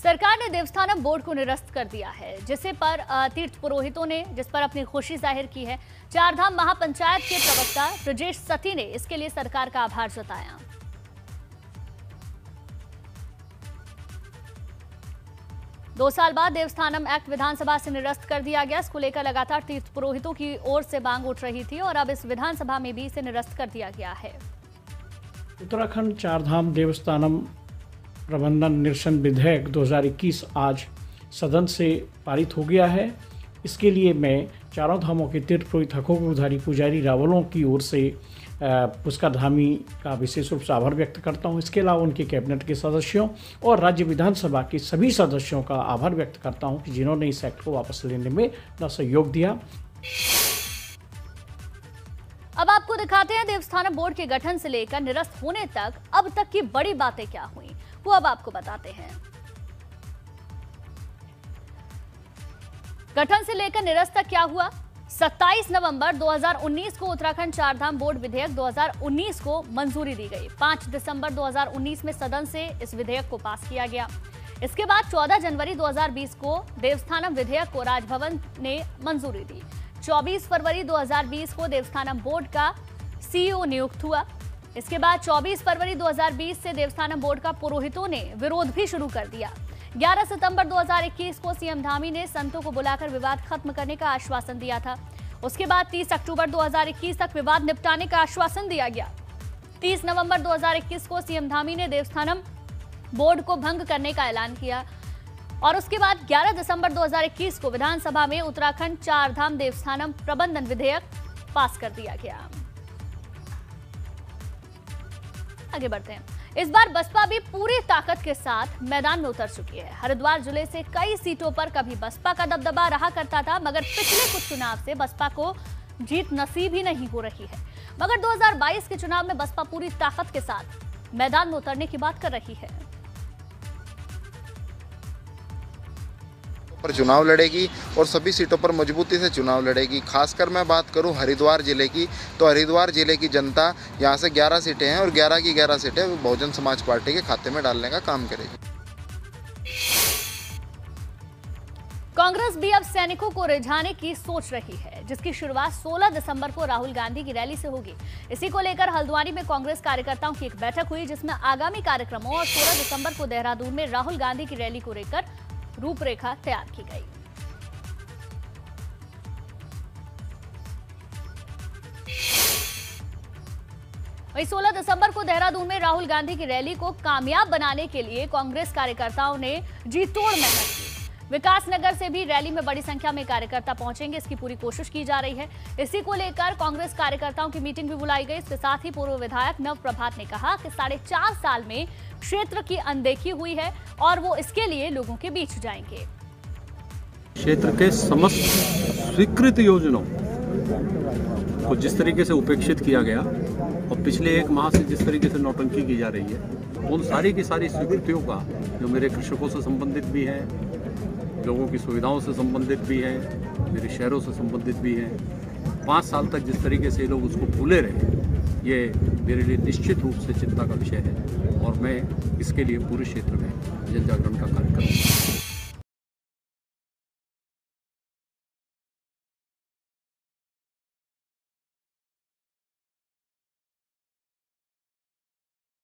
सरकार ने देवस्थानम बोर्ड को निरस्त कर दिया है, जिस पर तीर्थ पुरोहितों ने अपनी खुशी जाहिर की है। चारधाम महापंचायत के प्रवक्ता ब्रजेश सती ने इसके लिए सरकार का आभार जताया। दो साल बाद देवस्थानम एक्ट विधानसभा से निरस्त कर दिया गया। इसको लेकर लगातार तीर्थ पुरोहितों की ओर से मांग उठ रही थी और अब इस विधानसभा में भी इसे निरस्त कर दिया गया है। उत्तराखंड चारधाम देवस्थानम प्रबंधन निरसन विधेयक 2021 आज सदन से पारित हो गया है। इसके लिए मैं चारों धामों के तीर्थ पुरोहित हकों पुजारी रावलों की ओर से पुष्कर धामी का विशेष रूप से आभार व्यक्त करता हूं। इसके अलावा उनके कैबिनेट के सदस्यों और राज्य विधानसभा के सभी सदस्यों का आभार व्यक्त करता हूं कि जिन्होंने इस एक्ट को वापस लेने में अपना सहयोग दिया। अब आपको दिखाते हैं देवस्थानम बोर्ड के गठन से लेकर निरस्त होने तक अब तक की बड़ी बातें क्या हुई, वो अब आपको बताते हैं। गठन से लेकर निरस्त तक क्या हुआ। 27 नवंबर 2019 को उत्तराखंड चारधाम बोर्ड विधेयक 2019 को मंजूरी दी गई। 5 दिसंबर 2019 में सदन से इस विधेयक को पास किया गया। इसके बाद 14 जनवरी 2020 को देवस्थानम विधेयक को राजभवन ने मंजूरी दी। 24 फरवरी 2020 को देवस्थानम बोर्ड का सीईओ नियुक्त हुआ। इसके बाद 24 फरवरी 2020 से देवस्थानम बोर्ड का पुरोहितों ने विरोध भी शुरू कर दिया। 11 सितंबर 2021 को सीएम धामी ने संतों को बुलाकर विवाद खत्म करने का आश्वासन दिया था। उसके बाद 30 अक्टूबर 2021 तक विवाद निपटाने का आश्वासन दिया गया। 30 नवंबर 2021 को सीएम धामी ने देवस्थानम बोर्ड को भंग करने का ऐलान किया और उसके बाद 11 दिसंबर 2021 को विधानसभा में उत्तराखंड चारधाम देवस्थानम प्रबंधन विधेयक पास कर दिया गया। आगे बढ़ते हैं। इस बार बसपा भी पूरी ताकत के साथ मैदान में उतर चुकी है। हरिद्वार जिले से कई सीटों पर कभी बसपा का दबदबा रहा करता था, मगर पिछले कुछ चुनाव से बसपा को जीत नसीब ही नहीं हो रही है। मगर 2022 के चुनाव में बसपा पूरी ताकत के साथ मैदान में उतरने की बात कर रही है। पर चुनाव लड़ेगी और सभी सीटों पर मजबूती से चुनाव लड़ेगी। खासकर मैं बात करूं हरिद्वार जिले की, तो हरिद्वार जिले की जनता यहां से 11 सीटें हैं और 11 की 11 सीटें बहुजन समाज पार्टी के खाते में डालने का काम करेगी। कांग्रेस भी अब सैनिकों को रिझाने की सोच रही है, जिसकी शुरुआत 16 दिसंबर को राहुल गांधी की रैली से होगी। इसी को लेकर हल्द्वानी में कांग्रेस कार्यकर्ताओं की एक बैठक हुई, जिसमें आगामी कार्यक्रमों और 16 दिसंबर को देहरादून में राहुल गांधी की रैली को लेकर रूपरेखा तैयार की गई। वहीं 16 दिसंबर को देहरादून में राहुल गांधी की रैली को कामयाब बनाने के लिए कांग्रेस कार्यकर्ताओं ने जी तोड़ मेहनत की। विकासनगर से भी रैली में बड़ी संख्या में कार्यकर्ता पहुंचेंगे, इसकी पूरी कोशिश की जा रही है। इसी को लेकर कांग्रेस कार्यकर्ताओं की मीटिंग भी बुलाई गई। इसके साथ ही पूर्व विधायक नव प्रभात ने कहा कि 4.5 साल में क्षेत्र की अनदेखी हुई है और वो इसके लिए लोगों के बीच जाएंगे। क्षेत्र के समस्त स्वीकृत योजनाओं को जिस तरीके से उपेक्षित किया गया और पिछले 1 माह से जिस तरीके से नौटंकी की जा रही है, उन सारी की सारी स्वीकृतियों का जो मेरे कृषकों से संबंधित भी है, लोगों की सुविधाओं से संबंधित भी है, मेरे शहरों से संबंधित भी है, 5 साल तक जिस तरीके से लोग उसको भूले रहे, ये मेरे लिए निश्चित रूप से चिंता का विषय है और मैं इसके लिए पूरे क्षेत्र में जन जागरण का कार्य करूँगा।